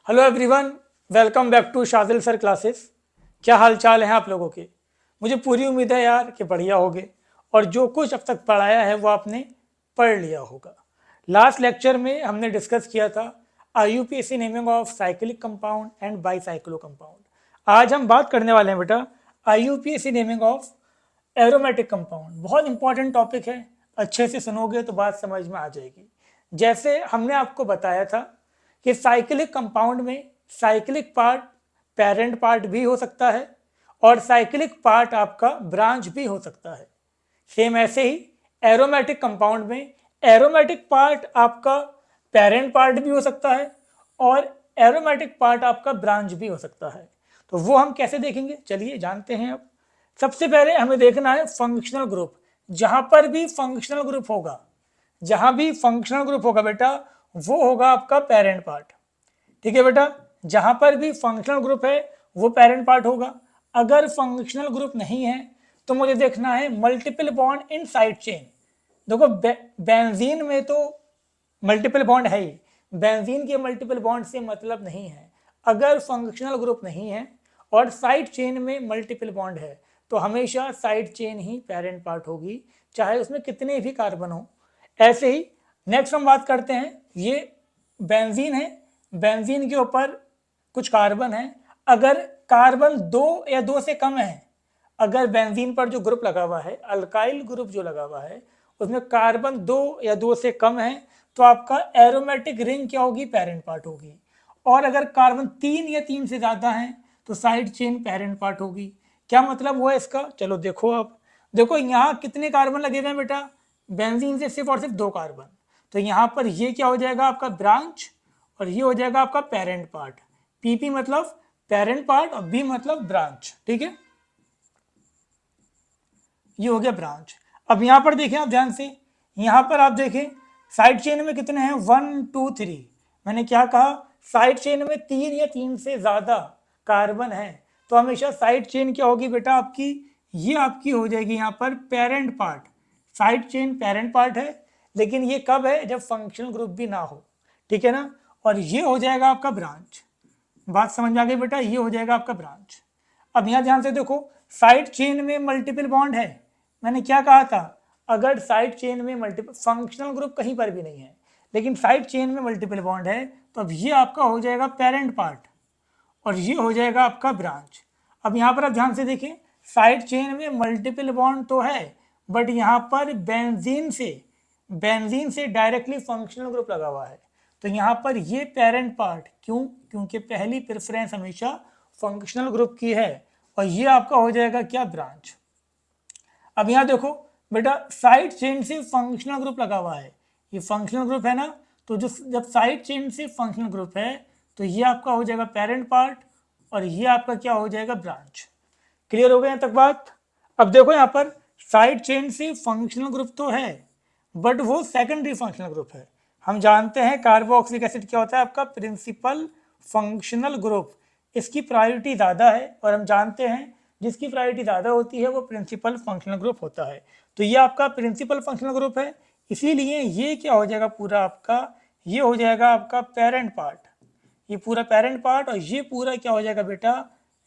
Hello everyone, welcome back to Shadil sir classes. क्या हाल चाल है आप लोगों के? मुझे पूरी उम्मीद है यार कि बढ़िया होगे और जो कुछ अब तक पढ़ाया है वो आपने पढ़ लिया होगा। लास्ट लेक्चर में हमने डिस्कस किया था IUPAC naming of cyclic compound and bicyclo compound. आज हम बात करने वाले हैं बेटा IUPAC naming of aromatic compound. बहुत इंपॉर्टेंट टॉपिक है, अच्छे से सुनोगे तो बात समझ में आ जाएगी। जैसे हमने आपको बताया था कि साइक्लिक कंपाउंड में साइक्लिक पार्ट पेरेंट पार्ट भी हो सकता है और साइक्लिक पार्ट आपका ब्रांच भी हो सकता है। सेम ऐसे ही एरोमेटिक कंपाउंड में एरोमेटिक पार्ट आपका पेरेंट पार्ट भी हो सकता है और एरोमेटिक पार्ट आपका ब्रांच भी हो सकता है। तो वो हम कैसे देखेंगे, चलिए जानते हैं। अब सबसे पहले हमें देखना है फंक्शनल ग्रुप। जहां पर भी फंक्शनल ग्रुप होगा, जहां भी फंक्शनल ग्रुप होगा बेटा, वो होगा आपका पेरेंट पार्ट। ठीक है बेटा, जहां पर भी फंक्शनल ग्रुप है वो पेरेंट पार्ट होगा। अगर फंक्शनल ग्रुप नहीं है तो मुझे देखना है multiple bond in side chain. देखो बेंजीन में तो मल्टीपल बॉन्ड है ही, बेंजीन के मल्टीपल बॉन्ड से मतलब नहीं है। अगर फंक्शनल ग्रुप नहीं है और साइड चेन में मल्टीपल बॉन्ड है तो हमेशा साइड चेन ही पेरेंट पार्ट होगी, चाहे उसमें कितने भी कार्बन हो। ऐसे ही नेक्स्ट हम बात करते हैं, ये बेंजीन है, बेंजीन के ऊपर कुछ कार्बन है। अगर कार्बन 2 या 2 से कम है, अगर बेंजीन पर जो ग्रुप लगा हुआ है, अल्काइल ग्रुप जो लगा हुआ है, उसमें कार्बन 2 या 2 से कम है तो आपका एरोमेटिक रिंग क्या होगी, पेरेंट पार्ट होगी। और अगर कार्बन 3 या 3 से ज़्यादा है तो साइड चेन पेरेंट पार्ट होगी। क्या मतलब हुआ इसका, चलो देखो। आप देखो यहाँ कितने कार्बन लगे हुए हैं बेटा, बेंजीन से सिर्फ और सिर्फ 2 कार्बन। तो यहाँ पर ये क्या हो जाएगा आपका ब्रांच और ये हो जाएगा आपका पेरेंट पार्ट। PP मतलब पेरेंट पार्ट और B मतलब ब्रांच। ठीक है, ये हो गया ब्रांच। अब यहां पर देखें आप ध्यान से, यहां पर आप देखें साइड चेन में कितने हैं, 1 2 3। मैंने क्या कहा, साइड चेन में 3 या 3 से ज्यादा कार्बन है तो हमेशा साइड चेन क्या होगी बेटा आपकी, ये आपकी हो जाएगी यहां पर parent part. Side chain parent part है, लेकिन ये कब है, जब फंक्शनल ग्रुप भी ना हो। ठीक है ना, और ये हो जाएगा आपका ब्रांच। बात समझ में आ गई बेटा, ये हो जाएगा आपका ब्रांच। अब यहां ध्यान से देखो, साइड चेन में मल्टीपल बॉन्ड है। मैंने क्या कहा था, अगर साइड चेन में मल्टीपल, फंक्शनल ग्रुप कहीं पर भी नहीं है लेकिन साइड चेन में मल्टीपल बॉन्ड है, तो अब ये आपका हो जाएगा पेरेंट पार्ट और ये हो जाएगा आपका ब्रांच। अब यहां पर आप ध्यान से देखें, साइड चेन में मल्टीपल बॉन्ड तो है बट यहां पर बेंजीन से डायरेक्टली फंक्शनल ग्रुप लगा हुआ है। तो यहां पर ये पेरेंट पार्ट, क्यों, क्योंकि पहली प्रेफरेंस हमेशा फंक्शनल ग्रुप की है और ये आपका हो जाएगा क्या, ब्रांच। अब यहां देखो बेटा, साइड चेन से फंक्शनल ग्रुप लगा हुआ है, ये फंक्शनल ग्रुप है ना, तो जो जब साइड चेन से फंक्शनल ग्रुप है तो ये आपका हो जाएगा पेरेंट पार्ट और ये आपका क्या हो जाएगा, ब्रांच। क्लियर हो गया यहां तक बात? अब देखो यहां पर साइड चेन से फंक्शनल ग्रुप तो है बट वो सेकेंडरी फंक्शनल ग्रुप है। हम जानते हैं कार्बोक्सिलिक एसिड क्या होता है आपका, प्रिंसिपल फंक्शनल ग्रुप। इसकी प्रायोरिटी ज़्यादा है और हम जानते हैं जिसकी प्रायोरिटी ज़्यादा होती है वो प्रिंसिपल फंक्शनल ग्रुप होता है। तो ये आपका प्रिंसिपल फंक्शनल ग्रुप है, इसीलिए ये क्या हो जाएगा पूरा आपका, ये हो जाएगा आपका पेरेंट पार्ट, ये पूरा पेरेंट पार्ट और ये पूरा क्या हो जाएगा बेटा,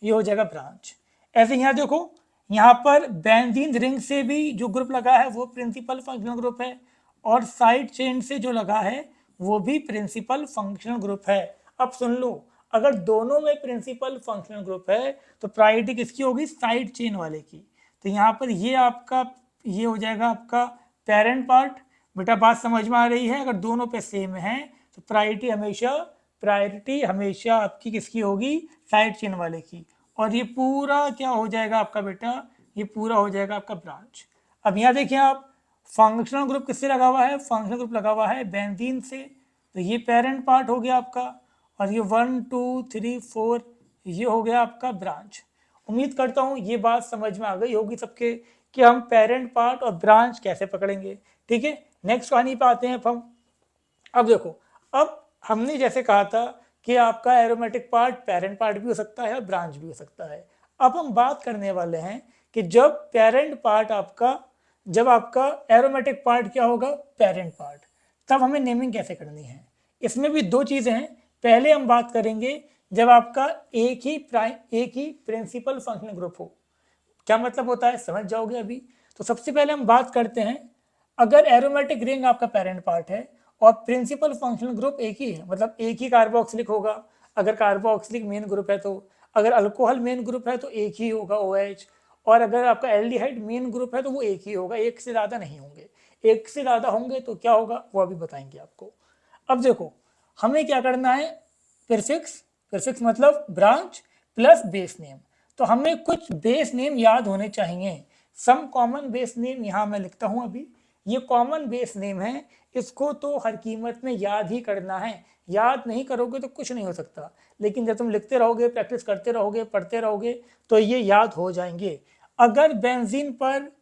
ये हो जाएगा ब्रांच। ऐसे यहाँ देखो, यहाँ पर बेंजीन रिंग से भी जो ग्रुप लगा है वो प्रिंसिपल फंक्शनल ग्रुप है और साइड चेन से जो लगा है वो भी प्रिंसिपल फंक्शनल ग्रुप है। अब सुन लो, अगर दोनों में प्रिंसिपल फंक्शनल ग्रुप है तो प्रायोरिटी किसकी होगी, साइड चेन वाले की। तो यहाँ पर ये आपका, ये हो जाएगा आपका पेरेंट पार्ट। बेटा बात समझ में आ रही है, अगर दोनों पे सेम है तो प्रायोरिटी हमेशा आपकी किसकी होगी, साइड चेन वाले की। और ये पूरा क्या हो जाएगा आपका बेटा, ये पूरा हो जाएगा आपका ब्रांच। अब यहाँ देखिए आप, फंक्शनल ग्रुप किससे लगा हुआ है, फंक्शनल ग्रुप लगा हुआ है बेंजीन से, तो ये पेरेंट पार्ट हो गया आपका और ये 1 2 3 4 ये हो गया आपका ब्रांच। उम्मीद करता हूँ ये बात समझ में आ गई होगी सबके कि हम पेरेंट पार्ट और ब्रांच कैसे पकड़ेंगे। ठीक है, नेक्स्ट कहानी पे आते हैं हम। अब देखो, अब हमने जैसे कहा था कि आपका एरोमेटिक पार्ट पेरेंट पार्ट भी हो सकता है और ब्रांच भी हो सकता है। अब हम बात करने वाले हैं कि जब पेरेंट पार्ट आपका, जब आपका एरोमेटिक पार्ट क्या होगा, पेरेंट पार्ट, तब हमें नेमिंग कैसे करनी है। इसमें भी दो चीज़ें हैं, पहले हम बात करेंगे जब आपका एक ही प्रिंसिपल फंक्शनल ग्रुप हो। क्या मतलब होता है समझ जाओगे अभी। तो सबसे पहले हम बात करते हैं, अगर एरोमेटिक रिंग आपका पेरेंट पार्ट है और प्रिंसिपल फंक्शनल ग्रुप एक ही है, मतलब एक ही कार्बोक्सिलिक होगा। अगर कार्बोक्सिलिक मेन ग्रुप है तो, अगर अल्कोहल मेन ग्रुप है तो एक ही होगा OH, और अगर आपका एल्डिहाइड मेन ग्रुप है तो वो एक ही होगा, एक से ज़्यादा नहीं होंगे। एक से ज़्यादा होंगे तो क्या होगा वो अभी बताएंगे आपको। अब देखो हमें क्या करना है, प्रीफिक्स मतलब ब्रांच प्लस बेस नेम। तो हमें कुछ बेस नेम याद होने चाहिए। सम कॉमन बेस नेम यहाँ मैं लिखता हूँ अभी। ये कॉमन बेस नेम है, इसको तो हर कीमत में याद ही करना है। याद नहीं करोगे तो कुछ नहीं हो सकता, लेकिन जब तुम लिखते रहोगे, प्रैक्टिस करते रहोगे, पढ़ते रहोगे तो ये याद हो जाएंगे। अगर बेंजीन पर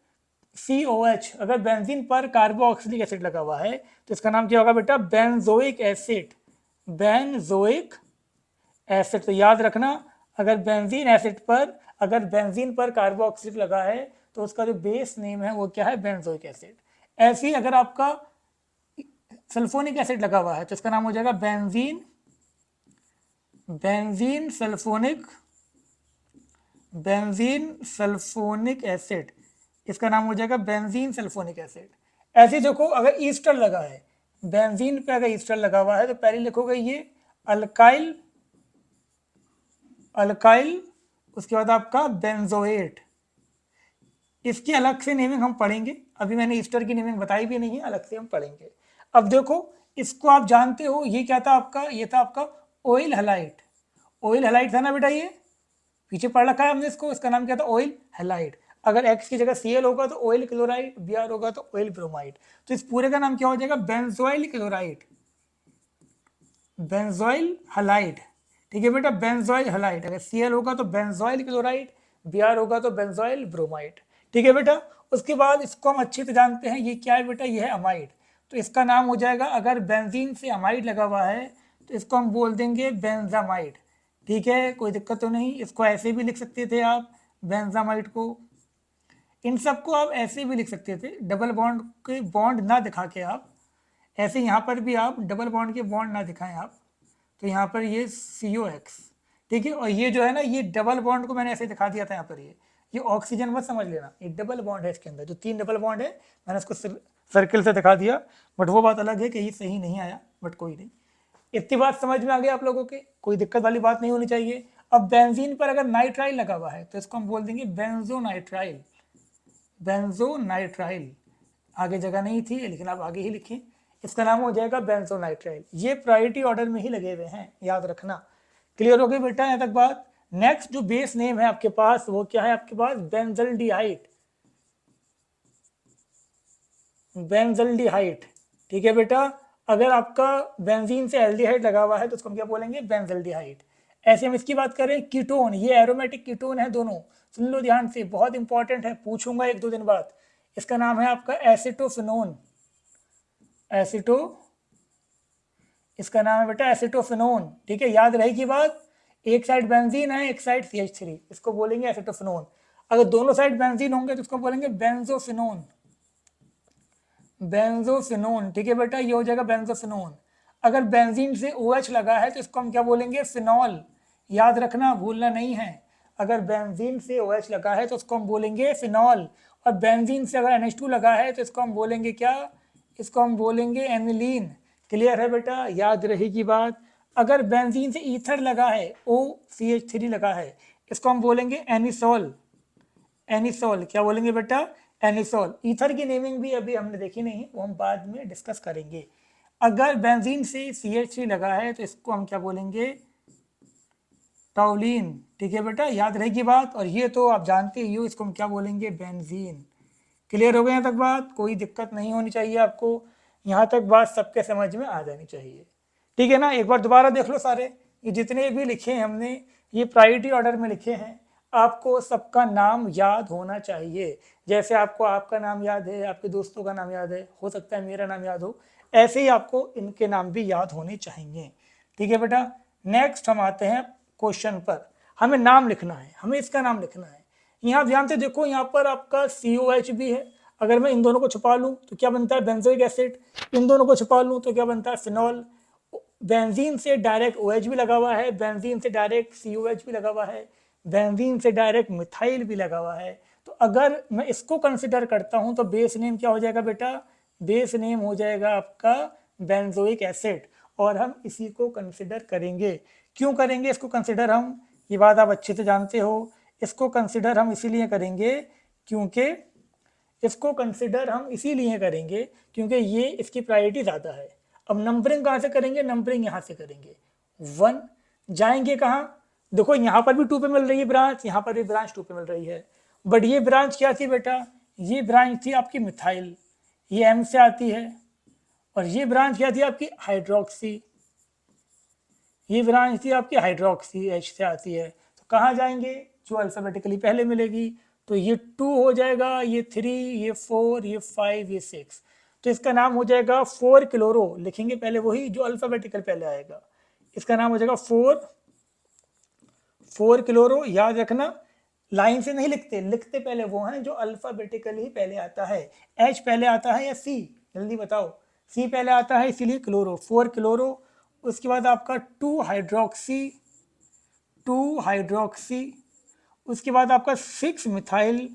COH, अगर बेंजीन पर कार्बोक्सिलिक एसिड लगा हुआ है तो इसका नाम क्या होगा बेटा, बेंजोइक एसिड। बेंजोइक एसिड, तो याद रखना, अगर बेंजीन पर कार्बोक्सिलिक लगा है तो उसका जो बेस नेम है वो क्या है, बेंजोइक एसिड। ऐसे ही अगर आपका सल्फोनिक एसिड लगा हुआ है तो इसका नाम हो जाएगा बेंजीन सल्फोनिक एसिड। इसका नाम हो जाएगा बेंजीन सल्फोनिक एसिड। ऐसे देखो अगर ईस्टर लगा है, बेंजीन पे अगर ईस्टर लगा हुआ है तो पहले लिखोगे ये अल्काइल, उसके बाद आपका बेंजोएट। इसकी अलग से नेमिंग हम पढ़ेंगे, अभी मैंने ईस्टर की नेमिंग बताई भी नहीं है, अलग से हम पढ़ेंगे। अब देखो इसको आप जानते हो, ये क्या था आपका, ये था आपका ऑयल हैलाइड। ऑयल हैलाइड था ना बेटा, ये पीछे पढ़ रखा है हमने इसको, इसका नाम क्या था, ऑयल हैलाइड। अगर X की जगह Cl होगा तो ऑयल क्लोराइड, Br होगा तो ऑयल ब्रोमाइड। तो इस पूरे का नाम क्या हो जाएगा, बेंजोइल क्लोराइड, बेंजोइल हैलाइड। ठीक है बेटा, बेंजोइल हैलाइड। अगर Cl होगा तो बेंजोइल क्लोराइड, Br होगा तो बेंजोइल ब्रोमाइड। ठीक है बेटा, उसके बाद इसको हम अच्छे से जानते हैं, ये क्या है बेटा, ये है अमाइड। तो इसका नाम हो जाएगा, अगर बेंजीन से अमाइड लगा हुआ है तो इसको हम बोल देंगे बेंजामाइड। ठीक है, कोई दिक्कत तो नहीं। इसको ऐसे भी लिख सकते थे आप, बेंजामाइड को। इन सबको आप ऐसे भी लिख सकते थे, डबल बॉन्ड के बॉन्ड ना दिखा के आप, ऐसे यहाँ पर भी आप डबल बॉन्ड के बॉन्ड ना दिखाएं आप, तो यहाँ पर ये COX। ठीक है, और ये जो है ना, ये डबल बॉन्ड को मैंने ऐसे दिखा दिया था यहाँ पर, ये ऑक्सीजन मत समझ लेना, ये डबल बॉन्ड है इसके अंदर, जो 3 डबल बॉन्ड है मैंने उसको सर्किल से दिखा दिया। बट वो बात अलग है कि ये सही नहीं आया, बट कोई नहीं। इतनी बात समझ में आ गई आप लोगों के, कोई दिक्कत वाली बात नहीं होनी चाहिए। अब बेंजीन पर अगर नाइट्राइल लगा हुआ है तो इसको हम बोल देंगे बेंजोनाइट्राइल, बेंजोनाइट्राइल। आगे जगह नहीं थी लेकिन आप आगे ही लिखें, इसका नाम हो जाएगा बेंजोनाइट्राइल। ये प्रायोरिटी ऑर्डर में ही लगे हुए हैं, याद रखना। क्लियर हो गई बेटा यहाँ तक बात। नेक्स्ट जो बेस नेम है आपके पास वो क्या है, आपके पास बेंजल्डिहाइड, बेंजल्डिहाइड। ठीक है बेटा, अगर आपका बेंजीन से एल्डिहाइड लगा हुआ है तो उसको हम क्या बोलेंगे, बेंजल्डिहाइड। ऐसे हम इसकी बात करें कीटोन, ये एरोमेटिक कीटोन है दोनों, सुन लो ध्यान से, बहुत इंपॉर्टेंट है, पूछूंगा 1-2 दिन बाद। इसका नाम है आपका एसिटोफिनोन, इसका नाम है बेटा एसिटोफिनोन। ठीक है, याद रहेगी बात, एक साइड बेंजीन है एक साइड CH3, इसको बोलेंगे एसिटोफिनोन। अगर दोनों साइड बेंजीन होंगे तो इसको बोलेंगे बेंजोफिनोन, बेंजोफिनोन। ठीक है बेटा, ये हो जाएगा बेंजोफिनोन। अगर बेंजीन से OH लगा है तो इसको हम क्या बोलेंगे, फिनॉल। याद रखना, भूलना नहीं है, अगर बेंजीन से OH लगा है तो उसको हम बोलेंगे फिनॉल, और बेंजीन से अगर NH2 लगा है तो इसको हम बोलेंगे क्या, इसको हम बोलेंगे एनिलीन। क्लियर है बेटा, याद रहेगी बात। अगर बेंजीन से ईथर लगा है, OCH3 लगा है, इसको हम बोलेंगे एनिसोल, एनिसोल। क्या बोलेंगे बेटा, एनिसोल। ईथर की नेमिंग भी अभी हमने देखी नहीं, वो हम बाद में डिस्कस करेंगे। अगर बेंजीन से CH3 लगा है तो इसको हम क्या बोलेंगे, टॉलिन। ठीक है बेटा, याद रहेगी बात। और ये तो आप जानते ही हो, इसको हम क्या बोलेंगे, बेंजीन। क्लियर हो गया यहाँ तक बात, कोई दिक्कत नहीं होनी चाहिए आपको, यहाँ तक बात सबके समझ में आ जानी चाहिए। ठीक है ना, एक बार दोबारा देख लो सारे, ये जितने भी लिखे हैं हमने, ये प्रायोरिटी ऑर्डर में लिखे हैं। आपको सबका नाम याद होना चाहिए, जैसे आपको आपका नाम याद है, आपके दोस्तों का नाम याद है, हो सकता है मेरा नाम याद हो, ऐसे ही आपको इनके नाम भी याद होने चाहिए। ठीक है बेटा, नेक्स्ट हम आते हैं क्वेश्चन पर। हमें नाम लिखना है, हमें इसका नाम लिखना है। यहाँ ध्यान से देखो, यहाँ पर आपका COH भी है, अगर मैं इन दोनों को छुपा लूँ तो क्या बनता है, बेंजोइक एसिड। इन दोनों को छुपा लूँ तो क्या बनता है, फिनॉल। बेंजीन से डायरेक्ट OH भी लगा हुआ है, बेंजीन से डायरेक्ट COH भी लगा हुआ है, बेंजीन से डायरेक्ट मिथाइल भी लगा हुआ है। तो अगर मैं इसको कंसिडर करता हूं तो बेस नेम क्या हो जाएगा बेटा? बेस नेम हो जाएगा आपका बेंजोइक एसिड, और हम इसी को कंसिडर करेंगे। क्यों करेंगे इसको कंसिडर हम? ये बात आप अच्छे से जानते हो। इसको कंसिडर हम इसीलिए करेंगे क्योंकि क्योंकि ये इसकी प्रायोरिटी ज़्यादा है। अब नंबरिंग कहाँ से करेंगे? नंबरिंग यहाँ से करेंगे। 1 जाएंगे कहाँ? देखो यहाँ पर भी 2 पे मिल रही है ब्रांच, यहाँ पर भी ब्रांच 2 पे मिल रही है, बट ये ब्रांच क्या थी बेटा? ये ब्रांच थी आपकी मिथाइल, ये M से आती है, और ये ब्रांच क्या थी आपकी? हाइड्रोक्सी, ये ब्रांच थी आपकी हाइड्रोक्सी, H से आती है। तो कहाँ जाएंगे? जो अल्फाबेटिकली पहले मिलेगी। तो ये 2 हो जाएगा, ये 3, ये 4, ये 5, ये 6। तो इसका नाम हो जाएगा 4 क्लोरो। लिखेंगे पहले वही जो अल्फाबेटिकल पहले आएगा। इसका नाम हो जाएगा 4 क्लोरो। याद रखना, लाइन से नहीं लिखते, लिखते पहले वो हैं जो अल्फाबेटिकली पहले आता है। H पहले आता है या C? जल्दी बताओ। C पहले आता है, इसीलिए क्लोरो, 4 क्लोरो। उसके बाद आपका 2 हाइड्रोक्सी, उसके बाद आपका 6 मिथाइल,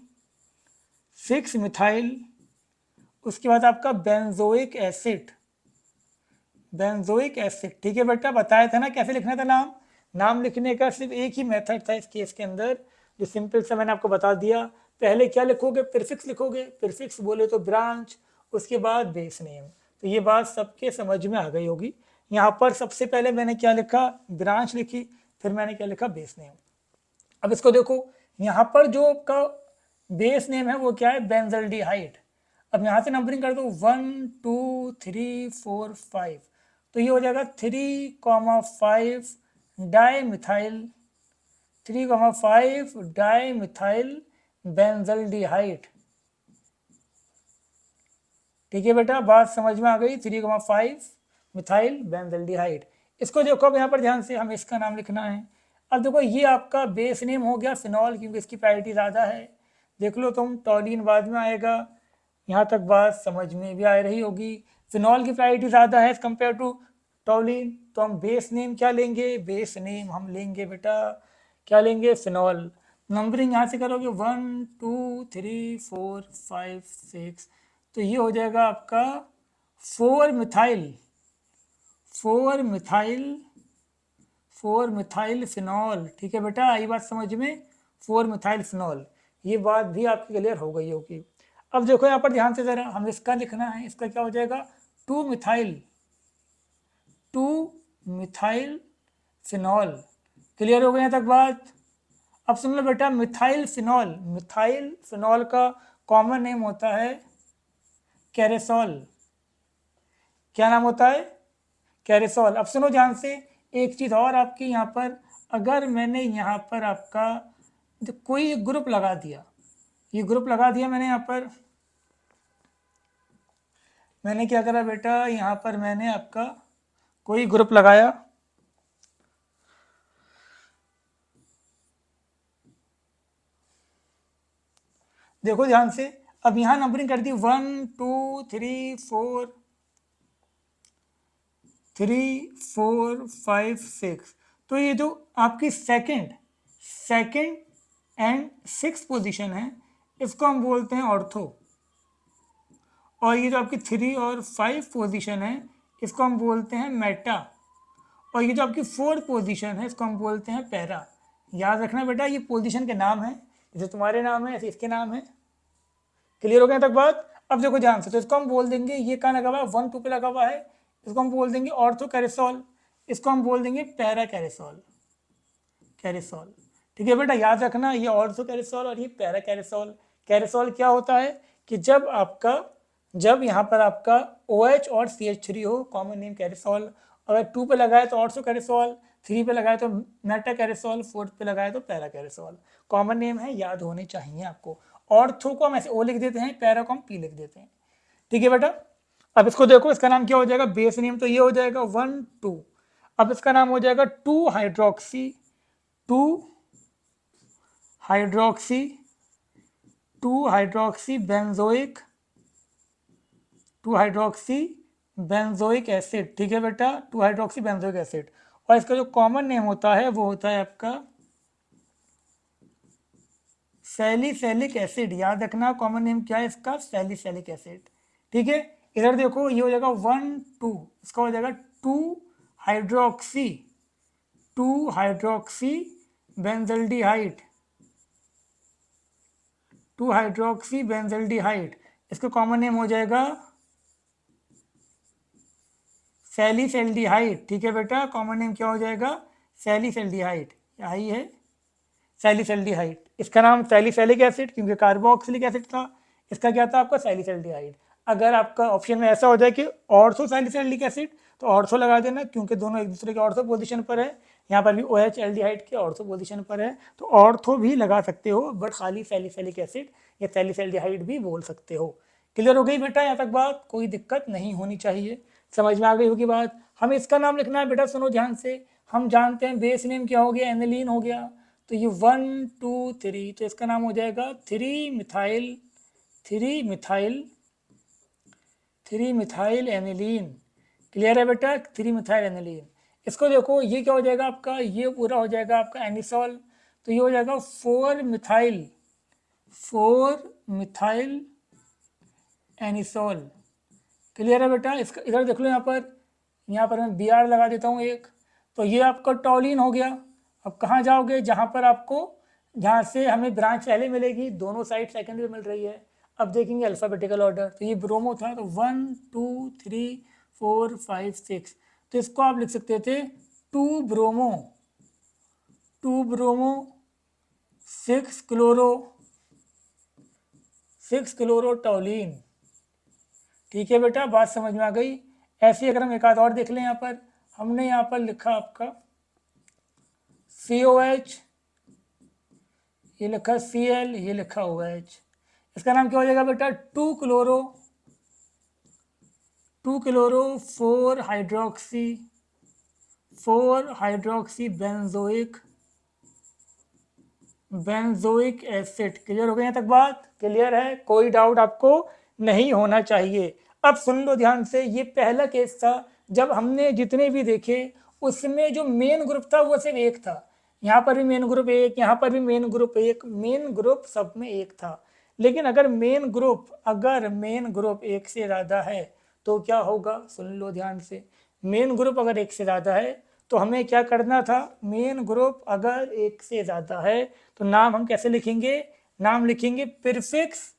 उसके बाद आपका बेंजोइक एसिड। ठीक है बेटा, बताया था ना कैसे लिखना था नाम। नाम लिखने का सिर्फ एक ही मेथड था इस केस के अंदर, जो सिंपल सा मैंने आपको बता दिया। पहले क्या लिखोगे? प्रीफिक्स लिखोगे। प्रीफिक्स बोले तो ब्रांच, उसके बाद बेस नेम। तो ये बात सबके समझ में आ गई होगी। यहाँ पर सबसे पहले मैंने क्या लिखा? ब्रांच लिखी, फिर मैंने क्या लिखा? Base name. अब इसको देखो, यहाँ पर जो का बेस नेम है वो क्या है? बेंजल्डिहाइड। अब यहाँ से नंबरिंग कर दो, 1 2 3 4 5। तो ये हो जाएगा 3,5 डाईमिथाइल, 3,5 डाईमिथाइल बेंजल्डिहाइड। ठीक है बेटा, बात समझ में आ गई। 3,5 मिथाइल बेंजल्डिहाइड। इसको देखो अब यहाँ पर ध्यान से, हमें इसका नाम लिखना है। अब देखो ये आपका बेस नेम हो गया फिनॉल, क्योंकि इसकी प्रायोरिटी ज़्यादा है। देख लो तुम, टॉलिन बाद में आएगा। यहाँ तक बात समझ में भी आ रही होगी। फिनॉल की प्रायोरिटी ज़्यादा है एज कम्पेयर टू टॉलिन, तो हम बेस नेम क्या लेंगे? बेस नेम हम लेंगे बेटा, क्या लेंगे? फिनॉल। नंबरिंग यहाँ से करोगे 1 2 3 4 5 6। तो ये हो जाएगा आपका 4 मिथाइल, 4 मिथाइल फिनॉल। ठीक है बेटा, आई बात समझ में? 4 मिथाइल फिनॉल। ये बात भी आपकी क्लियर हो गई होगी। अब देखो यहाँ पर ध्यान से जरा, हमें इसका लिखना है। इसका क्या हो जाएगा? 2 मिथाइल फिनॉल। क्लियर हो गई यहाँ तक बात? अब सुन लो बेटा, मिथाइल फिनॉल का कॉमन नेम होता है कैरेसोल। क्या नाम होता है? कैरेसोल। अब सुनो ध्यान से, एक चीज़ और आपकी यहाँ पर, अगर मैंने यहाँ पर आपका कोई ग्रुप लगा दिया, ये ग्रुप लगा दिया मैंने यहाँ पर, मैंने क्या करा बेटा? यहाँ पर मैंने आपका कोई ग्रुप लगाया, देखो ध्यान से। अब यहाँ नंबरिंग कर दी 1 2 3 4 5 6। तो ये जो आपकी सेकंड एंड 6 पोजीशन है, इसको हम बोलते हैं ऑर्थो। और ये जो आपकी 3 और 5 पोजीशन है, इसको हम बोलते हैं मेटा। और ये जो आपकी 4 पोजीशन है, इसको हम बोलते हैं पैरा। याद रखना बेटा, ये पोजीशन के नाम है, जैसे तुम्हारे नाम है ऐसे इसके नाम है। क्लियर हो गया तक बात? अब देखो ध्यान से, तो इसको हम बोल देंगे, ये कहाँ लगा हुआ है? 1 2 पे लगा हुआ है, इसको हम बोल देंगे ऑर्थो कैरेसोल, इसको हम बोल देंगे पैरा कैरेसोल। ठीक है बेटा, याद रखना, ये ऑर्थो कैरेसोल और ये पैरा कैरेसोल। कैरेसोल क्या होता है कि जब यहाँ पर आपका OH और CH3 हो, कॉमन नेम कैरेसोल। अगर 2 पे लगाए तो ऑर्थो कैरेसोल, 3 पे लगाए तो मेटा कैरेसोल, 4 पे लगाए तो पैरा कैरेसोल। कॉमन नेम है, याद होने चाहिए आपको। ऑर्थो को हम ऐसे O लिख देते हैं, पैरा को हम P लिख देते हैं। ठीक है बेटा, अब इसको देखो, इसका नाम क्या हो जाएगा? बेस नेम तो ये हो जाएगा 1 2। अब इसका नाम हो जाएगा 2 hydroxy, 2 hydroxy benzoic, 2 hydroxy benzoic acid, ठीक है बेटा, 2 हाइड्रोक्सी बेंजोइक एसिड। और इसका जो कॉमन नेम होता है वो होता है आपका सैलिसैलिक एसिड। याद रखना कॉमन नेम क्या है इसका, सैलिसैलिक एसिड। ठीक है, इधर देखो ये हो जाएगा 1 2, इसका हो जाएगा 2 hydroxy 2 hydroxy benzaldehyde 2 hydroxy benzaldehyde. इसका कॉमन नेम हो जाएगा सैलिसैल्डिहाइड। ठीक है बेटा, कॉमन नेम क्या हो जाएगा, सैलिसैल्डिहाइड, यही है सैलिसैल्डिहाइड। इसका नाम सैलिसैलिक एसिड क्योंकि कार्बोक्सिलिक एसिड था, इसका क्या था आपका सैलिसैल्डिहाइड। अगर आपका ऑप्शन में ऐसा हो जाए कि ऑर्थो सैलिसैलिक एसिड तो ऑर्थो लगा देना, क्योंकि दोनों एक दूसरे के ऑर्थो पोजीशन पर है। यहाँ पर भी OH एल्डिहाइड के ऑर्थो पोजीशन पर है, तो ऑर्थो भी लगा सकते हो, बट खाली सैलिसैलिक एसिड या सैलिसैल्डिहाइड भी बोल सकते हो। क्लियर हो गई बेटा, यहाँ तक बात, कोई दिक्कत नहीं होनी चाहिए, समझ में आ गई होगी बात। हमें इसका नाम लिखना है बेटा, सुनो ध्यान से। हम जानते हैं बेस नेम क्या हो गया, एनिलीन हो गया, तो ये 1 2 3, तो इसका नाम हो जाएगा 3 मिथाइल एनिलीन। क्लियर है बेटा, 3 मिथाइल एनिलीन। इसको देखो ये क्या हो जाएगा आपका, ये पूरा हो जाएगा आपका एनिसॉल, तो ये हो जाएगा 4 मिथाइल एनिसॉल। क्लियर है बेटा, इसका इधर देख लो, यहाँ पर मैं Br लगा देता हूँ एक, तो ये आपका टॉलिन हो गया। अब कहाँ जाओगे, जहाँ से हमें ब्रांच पहले मिलेगी, दोनों साइड सेकंड में मिल रही है। अब देखेंगे अल्फ़ाबेटिकल ऑर्डर, तो ये ब्रोमो था, तो 1 2 3 4 5 6, तो इसको आप लिख सकते थे 2 ब्रोमो 6 क्लोरो टॉलिन। ठीक है बेटा, बात समझ में आ गई। ऐसे अगर हम एक आध और देख लें, हमने यहाँ पर लिखा आपका COH, ये लिखा Cl, ये लिखा OH, इसका नाम क्या हो जाएगा बेटा, 2 chloro 4 hydroxy benzoic acid. Clear हो गई यहाँ तक बात, क्लियर है, कोई डाउट आपको नहीं होना चाहिए। अब सुन लो ध्यान से, ये पहला केस था, जब हमने जितने भी देखे उसमें जो मेन ग्रुप था वो सिर्फ एक था। यहाँ पर भी मेन ग्रुप एक, यहाँ पर भी मेन ग्रुप एक, मेन ग्रुप सब में एक था। लेकिन अगर मेन ग्रुप एक से ज़्यादा है तो क्या होगा, सुन लो ध्यान से। मेन ग्रुप अगर एक से ज़्यादा है तो हमें क्या करना था, मेन ग्रुप अगर एक से ज़्यादा है तो नाम हम कैसे लिखेंगे, नाम लिखेंगे prefix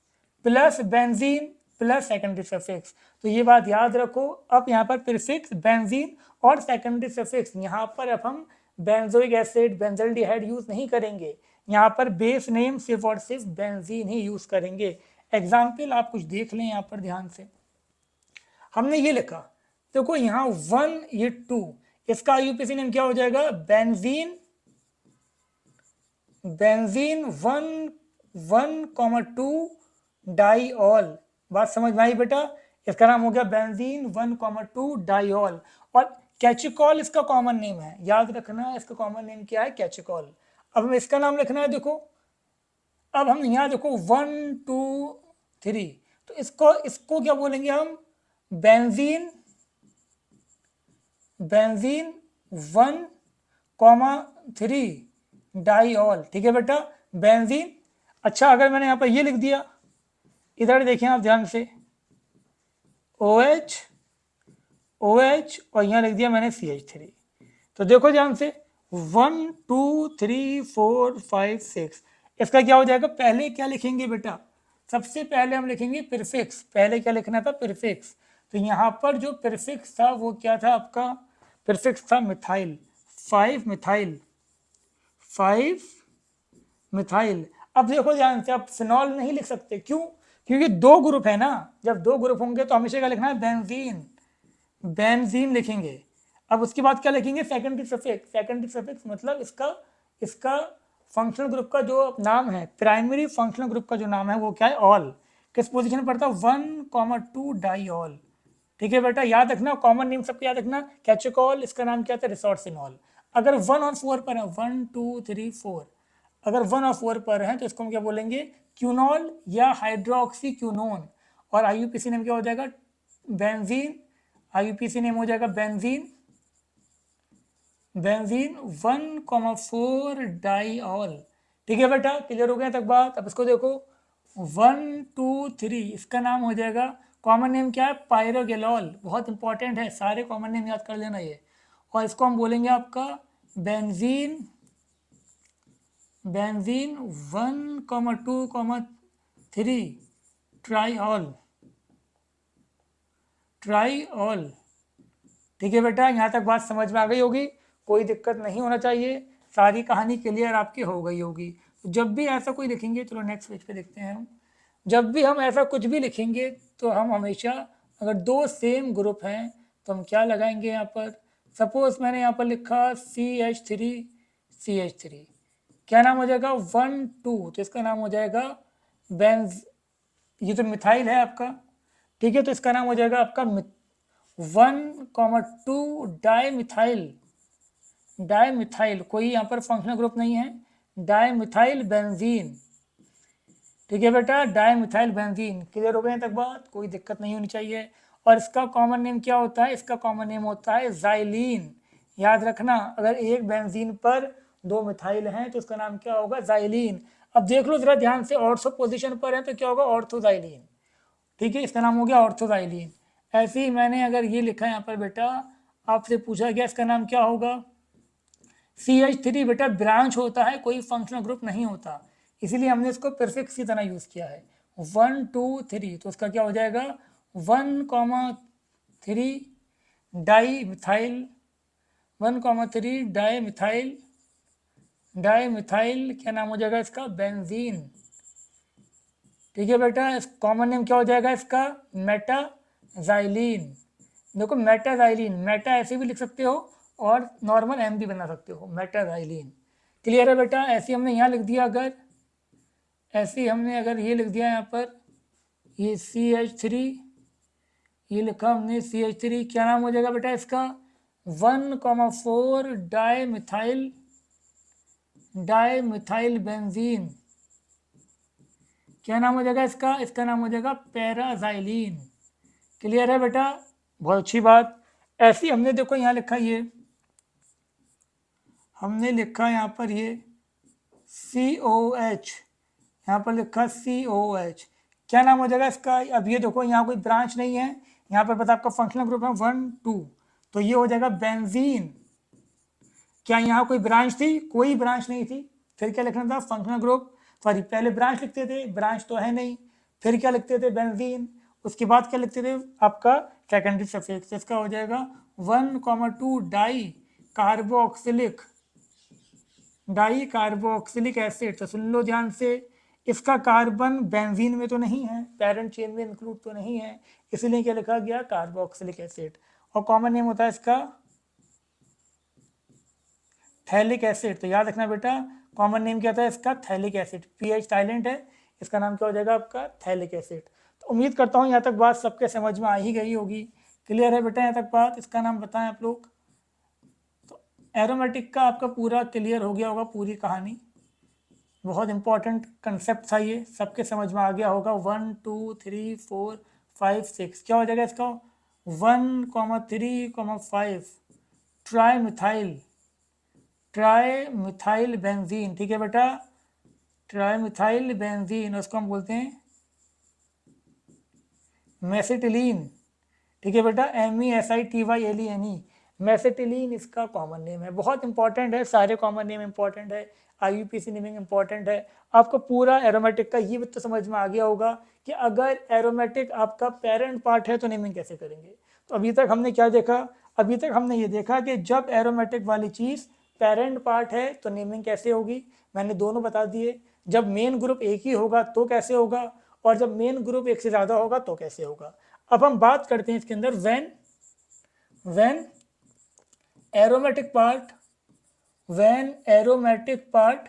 plus benzene plus secondary suffix. तो ये बात याद रखो। अब यहाँ पर प्रीफिक्स बेंजीन और सेकेंडरी सफिक्स, यहाँ पर अब हम बेंजोइक एसिड बेंजल्डिहाइड यूज नहीं करेंगे, यहाँ पर बेस नेम सिर्फ और सिर्फ बेंजीन ही यूज करेंगे। एग्जाम्पल आप कुछ देख लें यहाँ पर ध्यान से। हमने ये लिखा, देखो यहाँ 1 ये 2, इसका IUPAC नेम क्या हो जाएगा, बेंजीन 1,1,2 डाइऑल। बात समझ में आई बेटा, इसका नाम हो गया बेंजीन 1,2 डाइऑल। और कैचिकॉल इसका कॉमन नेम है, याद रखना इसका कॉमन नेम क्या है, कैचिकॉल। अब हमें इसका नाम लिखना है, देखो अब हम यहाँ देखो 1 2 3, तो इसको क्या बोलेंगे हम, बेंजीन 1,3 डाइऑल। ठीक है बेटा, बेंजीन। अच्छा, अगर मैंने यहाँ पर ये लिख दिया, इधर देखिए आप ध्यान से, OH और यहाँ लिख दिया मैंने CH3, तो देखो ध्यान से 1 2 3 4 5 6, इसका क्या हो जाएगा, पहले क्या लिखेंगे बेटा, सबसे पहले हम लिखेंगे प्रीफिक्स। पहले क्या लिखना था, प्रीफिक्स। तो यहाँ पर जो प्रीफिक्स था वो क्या था आपका, प्रीफिक्स था मिथाइल, 5 मिथाइल। अब देखो ध्यान से, आप फिनॉल नहीं लिख सकते, क्यों, क्योंकि 2 ग्रुप है ना, जब 2 ग्रुप होंगे तो हमेशा क्या लिखना है, बेंजीन लिखेंगे। अब उसके बाद क्या लिखेंगे, सेकेंडरी सफिक्स मतलब इसका फंक्शनल ग्रुप का जो नाम है, प्राइमरी फंक्शनल ग्रुप का जो नाम है वो क्या है, ऑल। किस पोजीशन पर था, 1,2 डाइऑल। ठीक है बेटा, याद रखना कॉमन नेम सबको याद रखना, कैचिकॉल, इसका नाम क्या था, रिसोर्सिनॉल। अगर 1 और 4 पर है, 1 2 3 4, अगर 1 और 4 पर है तो इसको हम क्या बोलेंगे, क्यूनॉल या हाइड्रोक्सी क्यूनोन। और IUPAC नेम क्या हो जाएगा, बेंजीन IUPAC नेम हो जाएगा बेंजीन, बेंजीन 1,4 डाइऑल। ठीक है बेटा, क्लियर हो गया तक बात। अब इसको देखो 1 2 3, इसका नाम हो जाएगा, कॉमन नेम क्या है, पायरोगेलॉल। बहुत इंपॉर्टेंट है, सारे कॉमन नेम याद कर लेना ये। और इसको हम बोलेंगे आपका बेंजीन, बेंजीन 1,2,3 ट्राइऑल, ट्राइऑल। ठीक है बेटा, यहाँ तक बात समझ में आ गई होगी, कोई दिक्कत नहीं होना चाहिए, सारी कहानी क्लियर आपकी हो गई होगी। जब भी ऐसा कोई लिखेंगे, चलो नेक्स्ट पेज पे देखते हैं हम। जब भी हम ऐसा कुछ भी लिखेंगे तो हम हमेशा, अगर दो सेम ग्रुप हैं तो हम क्या लगाएंगे यहाँ पर। सपोज मैंने यहाँ पर लिखा CH3, CH3, क्या नाम हो जाएगा 1 2, तो इसका नाम हो जाएगा बेंज, ये तो मिथाइल है आपका। ठीक है, तो इसका नाम हो जाएगा आपका 1,2 डाइमिथाइल, डाइमिथाइल, कोई यहाँ पर फंक्शनल ग्रुप नहीं है, डाइमिथाइल बेंजीन। ठीक है बेटा, डाइमिथाइल बेंजीन। क्लियर हो गए तक बात, कोई दिक्कत नहीं होनी चाहिए। और इसका कॉमन नेम क्या होता है, इसका कॉमन नेम होता है जाइलीन। याद रखना, अगर एक बेंजीन पर दो मिथाइल हैं तो उसका नाम क्या होगा, जाइलीन। अब देख लो जरा ध्यान से, ऑर्थो पोजीशन पर है तो क्या होगा, ऑर्थोजाइलीन। ठीक है, इसका नाम हो गया ऑर्थोजाइलीन। ऐसे ही मैंने अगर ये लिखा यहाँ पर बेटा, आपसे पूछा गया इसका नाम क्या होगा, CH3 बेटा ब्रांच होता है, कोई फंक्शनल ग्रुप नहीं होता, इसीलिए हमने इसको प्रीफिक्स की तरह यूज किया है। 1 2 3, तो उसका क्या हो जाएगा 1,3 di methyl, 1,3 di methyl, di methyl क्या नाम हो जाएगा इसका, बेंजीन। ठीक है बेटा, कॉमन नेम क्या हो जाएगा इसका, मेटाजाइलीन। देखो मेटाजाइलीन, मेटा ऐसे भी लिख सकते हो और नॉर्मल एम भी बना सकते हो, मेटाजाइलीन। क्लियर है बेटा, ऐसे हमने यहाँ लिख दिया, अगर ऐसे हमने अगर ये लिख दिया यहाँ पर, ये CH3, ये लिखा हमने CH3, क्या नाम हो जाएगा बेटा इसका 1,4 डाइमिथाइल, डाइमिथाइल बेंजीन। क्या नाम हो जाएगा इसका, इसका नाम हो जाएगा पैराजाइलीन। क्लियर है बेटा, बहुत अच्छी बात। ऐसी हमने देखो यहाँ लिखा, ये हमने लिखा यहाँ पर ये COH, यहाँ पर लिखा COH, क्या नाम हो जाएगा इसका। अब ये देखो यहाँ कोई ब्रांच नहीं है, यहाँ पर पता आपका फंक्शनल ग्रुप है 1 2, तो ये हो जाएगा बेंजीन। क्या यहाँ कोई ब्रांच थी, कोई ब्रांच नहीं थी, फिर क्या लिखना था, फंक्शनल ग्रुप। सॉरी, पहले ब्रांच लिखते थे, ब्रांच तो है नहीं, फिर क्या लिखते थे, बेंजीन। उसके बाद क्या लिखते थे, आपका सेकेंडरी सफिक्स, इसका हो जाएगा 1,2 di carboxylic, di carboxylic acid. तो सुन लो ध्यान से, इसका कार्बन बेंजीन में तो नहीं है, पेरेंट चेन में इंक्लूड तो नहीं है, इसलिए क्या लिखा गया, कार्बोक्सिलिक एसिड। और कॉमन नेम होता है इसका थैलिक एसिड। तो याद रखना बेटा, कॉमन नेम क्या था इसका, थैलिक एसिड। PH साइलेंट है, इसका नाम क्या हो जाएगा आपका, थैलिक एसिड। तो उम्मीद करता हूँ यहाँ तक बात सबके समझ में आ ही गई होगी। क्लियर है बेटा यहाँ तक बात, इसका नाम बताएं आप लोग। तो एरोमेटिक का आपका पूरा क्लियर हो गया होगा, पूरी कहानी। बहुत इंपॉर्टेंट कंसेप्ट था ये, सबके समझ में आ गया होगा। 1 2 3 4 5 6, क्या हो जाएगा इसका 1,3,5 tri methyl, tri methyl benzene. ठीक है बेटा, ट्राई मिथाइल बेंजीन, उसको हम बोलते हैं मेसिटिलीन। ठीक है बेटा, MESITYLENE, मेसिटिलीन इसका कॉमन नेम है। बहुत इंपॉर्टेंट है, सारे कॉमन नेम इंपॉर्टेंट है, IUPAC नेमिंग इंपॉर्टेंट है। आपको पूरा एरोमेटिक का ये तो समझ में आ गया होगा कि अगर एरोमेटिक आपका पेरेंट पार्ट है तो नेमिंग कैसे करेंगे। तो अभी तक हमने क्या देखा, अभी तक हमने ये देखा कि जब एरोमेटिक वाली चीज़ पेरेंट पार्ट है तो नेमिंग कैसे होगी, मैंने दोनों बता दिए। जब मेन ग्रुप एक ही होगा तो कैसे होगा, और जब मेन ग्रुप एक से ज़्यादा होगा तो कैसे होगा। अब हम बात करते हैं इसके अंदर when aromatic part, when aromatic part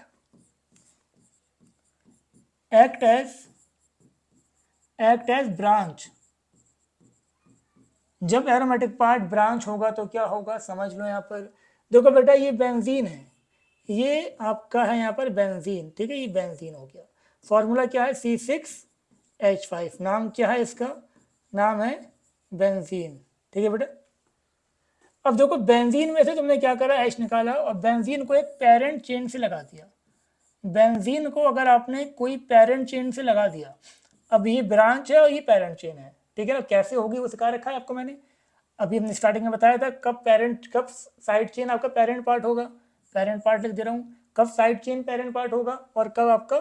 act as branch. जब एरोमेटिक पार्ट ब्रांच होगा तो क्या होगा, समझ लो। यहाँ पर देखो बेटा, ये बेंजीन है, ये आपका है यहाँ पर बेंजीन। ठीक है, ये बेंजीन हो गया। फॉर्मूला क्या है, C6H5, नाम क्या है इसका, नाम है बेंजीन। ठीक है बेटा, अब देखो बेंजीन में से तुमने क्या करा, H निकाला और बेंजीन को एक पेरेंट चेन से लगा दिया। बेंजीन को अगर आपने कोई पेरेंट चेन से लगा दिया, अब ये ब्रांच है और ये पेरेंट चेन है, ठीक है ना, कैसे होगी वो सिखा रखा है आपको मैंने। अभी हमने स्टार्टिंग में बताया था कब साइड चेन आपका पेरेंट पार्ट होगा, पेरेंट पार्ट लिख दे रहा हूँ, कब साइड चेन पेरेंट पार्ट होगा और कब आपका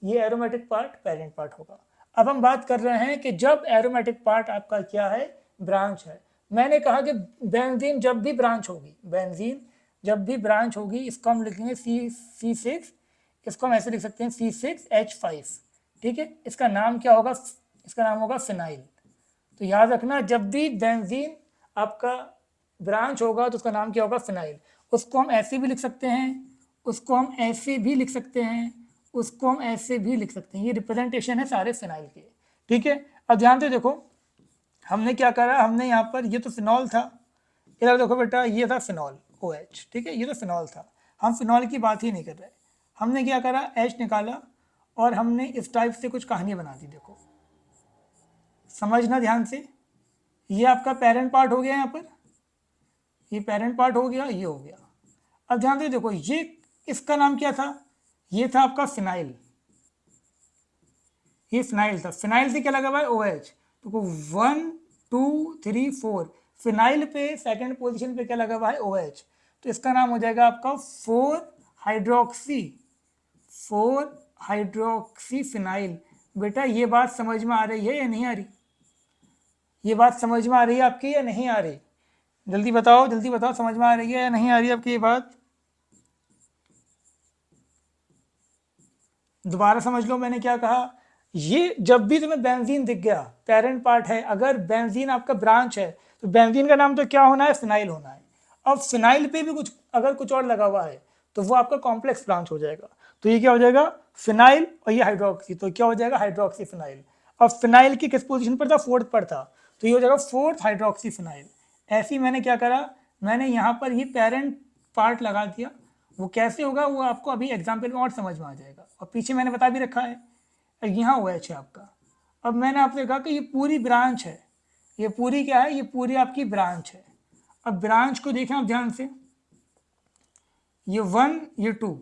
ये एरोमेटिक पार्ट पेरेंट पार्ट होगा। अब हम बात कर रहे हैं कि जब एरोमेटिक पार्ट आपका क्या है, ब्रांच है। मैंने कहा कि बेंजीन जब भी ब्रांच होगी, बेंजीन जब भी ब्रांच होगी, इसको हम लिखेंगे C6, इसको हम ऐसे लिख सकते हैं C6H5, ठीक है। इसका नाम क्या होगा, इसका नाम होगा फिनाइल। तो याद रखना जब भी बेंजीन आपका ब्रांच होगा तो उसका नाम क्या होगा, फिनाइल। उसको हम ऐसे भी लिख सकते हैं, उसको हम ऐसे भी लिख सकते हैं, उसको हम ऐसे भी लिख सकते हैं। ये रिप्रेजेंटेशन है सारे फिनाइल के, ठीक है। अब ध्यान से देखो हमने क्या करा, हमने यहाँ पर ये तो फिनॉल था, इधर देखो बेटा ये था फिनॉल OH, ठीक है, ये तो फिनॉल था, हम फिनॉल की बात ही नहीं कर रहे। हमने क्या करा, H निकाला और हमने इस टाइप से कुछ कहानी बना दी। देखो समझना ध्यान से, ये आपका पेरेंट पार्ट हो गया, यहाँ पर ये पेरेंट पार्ट हो गया, ये हो गया। अब ध्यान से देखो ये इसका नाम क्या था, ये था आपका फिनाइल, ये फिनाइल था। फिनाइल से क्या लगा हुआ है, OH। तो 1 2 3 4 फिनाइल पे सेकंड पोजीशन पे क्या लगा हुआ है, OH। तो इसका नाम हो जाएगा आपका 4 हाइड्रोक्सी फिनाइल। बेटा ये बात समझ में आ रही है या नहीं आ रही, ये बात समझ में आ रही है आपकी या नहीं आ रही, जल्दी बताओ जल्दी बताओ, समझ में आ रही है या नहीं आ रही है आपकी ये बात, दोबारा समझ लो मैंने क्या कहा। ये जब भी तुम्हें बेंजीन दिख गया, पेरेंट पार्ट है, अगर बेंजीन आपका ब्रांच है तो बेंजीन का नाम तो क्या होना है, फिनाइल होना है। अब फिनाइल पे भी कुछ अगर कुछ और लगा हुआ है तो वो आपका कॉम्प्लेक्स ब्रांच हो जाएगा। तो ये क्या हो जाएगा, फिनाइल और ये हाइड्रोक्सी, तो क्या हो जाएगा, हाइड्रोक्सी फिनाइल। अब फिनाइल की किस पोजीशन पर था, 4th पर था, तो ये हो जाएगा 4th हाइड्रोक्सी फिनाइल। ऐसे ही मैंने क्या करा, मैंने यहाँ पर ये पेरेंट पार्ट लगा दिया। वो कैसे होगा वो आपको अभी एग्जाम्पल में और समझ में आ जाएगा, और पीछे मैंने बता भी रखा है, यहाँ OH है आपका। अब मैंने आपसे कहा कि ये पूरी ब्रांच है, ये पूरी क्या है, ये पूरी आपकी ब्रांच है। अब ब्रांच को देखें आप ध्यान से, ये 1 ये 2,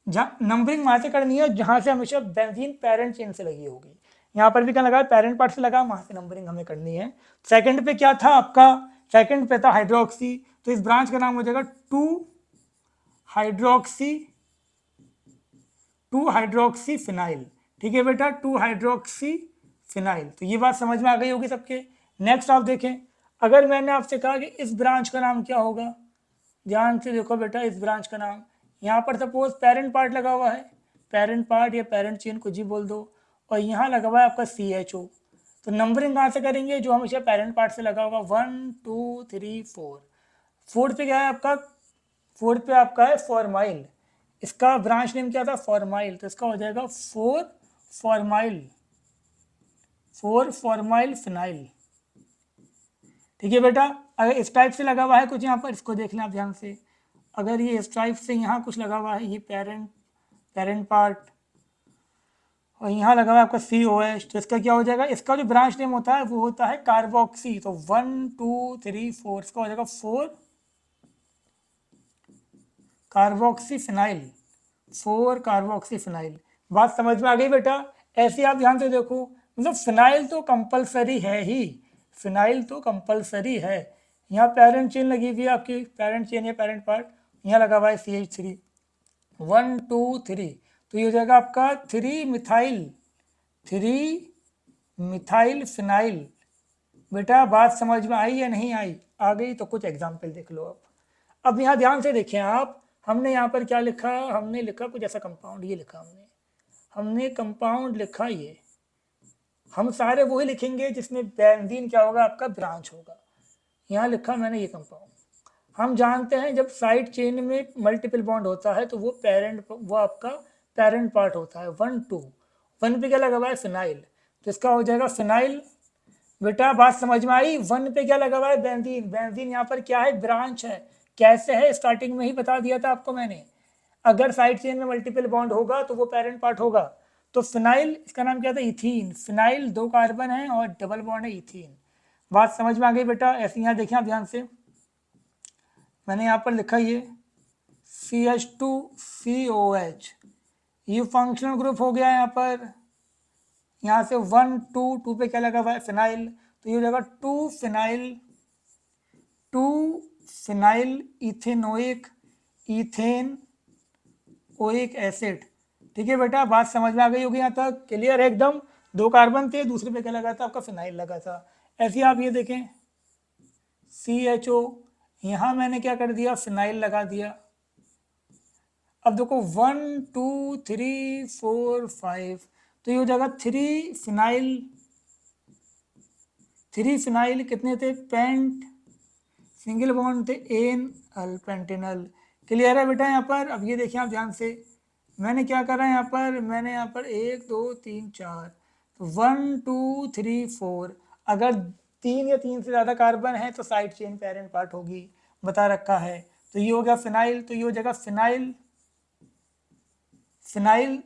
जहाँ नंबरिंग वहाँ से करनी है जहाँ से हमेशा बेंजीन पेरेंट चेन से लगी होगी। यहाँ पर भी क्या लगा, पेरेंट पार्ट से लगा, वहाँ से नंबरिंग हमें करनी है। सेकंड पे क्या था आपका, सेकंड पे था हाइड्रोक्सी, तो इस ब्रांच का नाम हो जाएगा 2 हाइड्रोक्सी फिनाइल, ठीक है बेटा, 2 हाइड्रोक्सी फिनाइल। तो ये बात समझ में आ गई होगी सबके। नेक्स्ट आप देखें, अगर मैंने आपसे कहा कि इस ब्रांच का नाम क्या होगा, ध्यान से देखो बेटा, इस ब्रांच का नाम, यहाँ पर सपोज पेरेंट पार्ट लगा हुआ है, पेरेंट पार्ट या पेरेंट चेन कुछ ही बोल दो, और यहाँ लगा हुआ है आपका CHO। तो नंबरिंग कहाँ से करेंगे, जो हमेशा पेरेंट पार्ट से लगा होगा, 1 2 3 4। 4th पे क्या है आपका, 4th पे आपका है फॉर्माइल, इसका ब्रांच नेम क्या था, फॉर्माइल, तो इसका हो जाएगा 4 फॉर्माइल फिनाइल, ठीक है बेटा। अगर इस टाइप से लगा हुआ है कुछ यहाँ पर, इसको देख लें आप ध्यान से, अगर ये इस टाइप से यहाँ कुछ लगा हुआ है, ये पेरेंट पार्ट, और यहाँ लगा हुआ है आपका COH, तो इसका क्या हो जाएगा, इसका जो ब्रांच नेम होता है वो होता है कार्बोक्सी। तो 1 2 3 4, इसका हो जाएगा 4 कार्बोक्सी फिनाइल, 4 कार्बोक्सी फिनाइल। बात समझ में आ गई बेटा। ऐसे आप ध्यान से देखो, मतलब फिनाइल तो कंपलसरी है ही, फिनाइल तो कंपलसरी है। यहाँ पेरेंट चेन लगी हुई है आपकी, पेरेंट चेन या पेरेंट पार्ट, यहाँ लगा हुआ है CH3, 1 2 3, तो ये हो जाएगा आपका 3 मिथाइल फिनाइल। बेटा बात समझ में आई या नहीं आई, आ गई तो कुछ एग्जाम्पल देख लो। अब यहाँ ध्यान से देखें आप, हमने यहाँ पर क्या लिखा, हमने लिखा कुछ ऐसा कंपाउंड, ये लिखा हमने कंपाउंड लिखा, ये हम सारे वही लिखेंगे जिसमें बेंजीन क्या होगा, आपका ब्रांच होगा। यहाँ लिखा मैंने ये कंपाउंड। हम जानते हैं जब साइड चेन में मल्टीपल बॉन्ड होता है तो वो आपका पेरेंट पार्ट होता है, 1 2। 1 पे क्या लगा हुआ है, फिनाइल, तो इसका हो जाएगा फिनाइल। बेटा बात समझ में आई, 1 पे क्या लगा हुआ है, बेंजीन, बेंजीन यहाँ पर क्या है, ब्रांच है। कैसे है, स्टार्टिंग में ही बता दिया था आपको मैंने, अगर साइड चेन में मल्टीपल बॉन्ड होगा तो वो पेरेंट पार्ट होगा। तो फिनाइल, इसका नाम क्या था, इथीन। फिनाइल 2 कार्बन है और डबल बॉन्ड है इथीन। बात समझ में आ गई बेटा। ऐसे यहाँ देखिए आप ध्यान से, मैंने यहाँ पर लिखा ये CH2COH, ये फंक्शनल ग्रुप हो गया यहाँ पर। यहाँ से 1 2 2 पे क्या लगा हुआ है, फिनाइल, तो ये हो जाएगा 2 phenyl ethanoic ethane oic acid. ठीक है बेटा, बात समझ में आ गई होगी यहाँ तक, क्लियर है एकदम। 2 कार्बन थे, दूसरे पे क्या लगा था, आपका फिनाइल लगा था। ऐसे आप ये देखें CHO, यहाँ मैंने क्या कर दिया, फिनाइल लगा दिया। अब देखो 1 2 3 4 5, तो ये हो जाएगा 3 फिनाइल कितने थे, पेंट, सिंगल बॉन्ड थे एन अल पेंटेनल। क्लियर है बेटा यहाँ पर। अब ये देखिए आप ध्यान से, मैंने क्या करा है यहाँ पर, मैंने यहाँ पर 1 2 3 4, तो 1 2 3 4, अगर 3 या 3 से ज़्यादा कार्बन है तो साइड चेन पेरेंट पार्ट होगी, बता रखा है। तो ये हो गया फिनाइल, तो ये हो जाएगा फिनाइल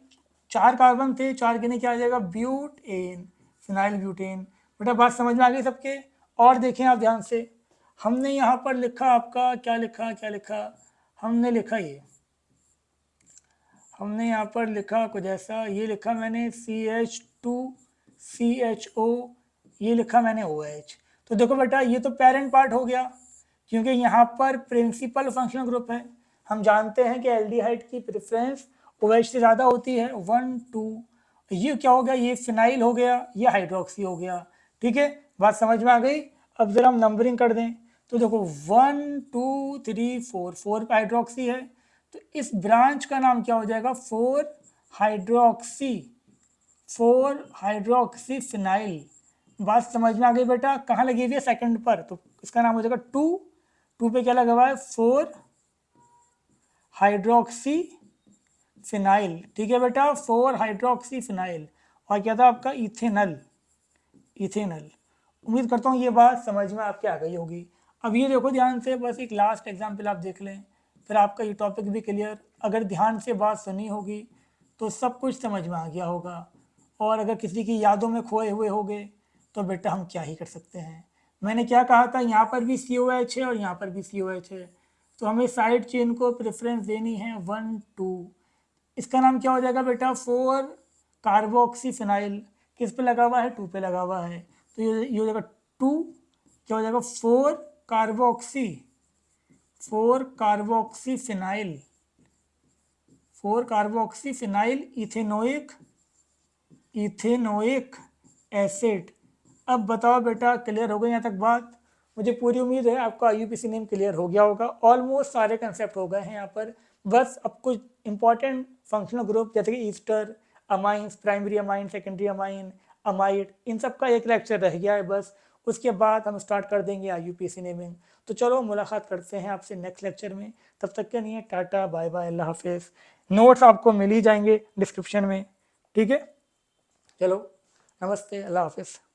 4 कार्बन थे, 4 के नहीं क्या आ जाएगा, ब्यूटेन, फिनाइल ब्यूटेन। बेटा बात समझ में आ गई सबके। और देखें आप ध्यान से, हमने यहाँ पर लिखा आपका क्या लिखा, हमने लिखा हमने यहाँ पर लिखा कुछ ऐसा, ये लिखा मैंने CH2CHO, ये लिखा मैंने OH। तो देखो बेटा ये तो पेरेंट पार्ट हो गया, क्योंकि यहाँ पर प्रिंसिपल फंक्शनल ग्रुप है। हम जानते हैं कि एल्डिहाइड की प्रेफरेंस OH से ज़्यादा होती है। 1 2, ये क्या हो गया, ये फिनाइल हो गया, ये हाइड्रोक्सी हो गया। ठीक है, बात समझ में आ गई। अब जरा हम नंबरिंग कर दें, तो देखो 1 2 3 4, 4 पे हाइड्रोक्सी है, तो इस ब्रांच का नाम क्या हो जाएगा, 4 हाइड्रोक्सी फिनाइल। बात समझ में आ गई बेटा। कहाँ लगी हुई है, सेकंड पर, तो इसका नाम हो जाएगा 2 पे क्या लगा हुआ है, 4 हाइड्रोक्सी फिनाइल। ठीक है बेटा, 4 हाइड्रोक्सी फिनाइल। और क्या था आपका, इथेनल। उम्मीद करता हूँ ये बात समझ में आपके आ गई होगी। अब ये देखो ध्यान से, बस एक लास्ट एग्जाम्पल आप देख लें, फिर आपका ये टॉपिक भी क्लियर। अगर ध्यान से बात सुनी होगी तो सब कुछ समझ में आ गया होगा, और अगर किसी की यादों में खोए हुए होगे तो बेटा हम क्या ही कर सकते हैं। मैंने क्या कहा था, यहाँ पर भी COH है और यहाँ पर भी COH है, तो हमें साइड चेन को प्रेफरेंस देनी है 1 2। इसका नाम क्या हो जाएगा बेटा, 4 कार्बोक्सी फिनाइल। किस पे लगा हुआ है, 2 पे लगा हुआ है, तो ये हो जाएगा 2, क्या हो जाएगा, 4 कार्बोक्सी फिनाइल इथेनोइक एसिड। अब बताओ बेटा, क्लियर हो गई यहाँ तक बात। मुझे पूरी उम्मीद है आपका IUPAC नेम क्लियर हो गया होगा। ऑलमोस्ट सारे कंसेप्ट हो गए हैं यहाँ पर। बस अब कुछ इंपॉर्टेंट फंक्शनल ग्रुप जैसे कि ester, amines, primary amine, secondary amine, amide, इन सब का एक लेक्चर रह गया है बस। उसके बाद हम स्टार्ट कर देंगे IUPAC नेमिंग। तो चलो मुलाकात करते हैं आपसे नेक्स्ट लेक्चर में। तब तक के लिए टाटा बाय बाय, अल्लाह हाफिज़। नोट्स आपको मिल ही जाएंगे डिस्क्रिप्शन में। ठीक है, चलो नमस्ते, अल्लाह हाफिज़।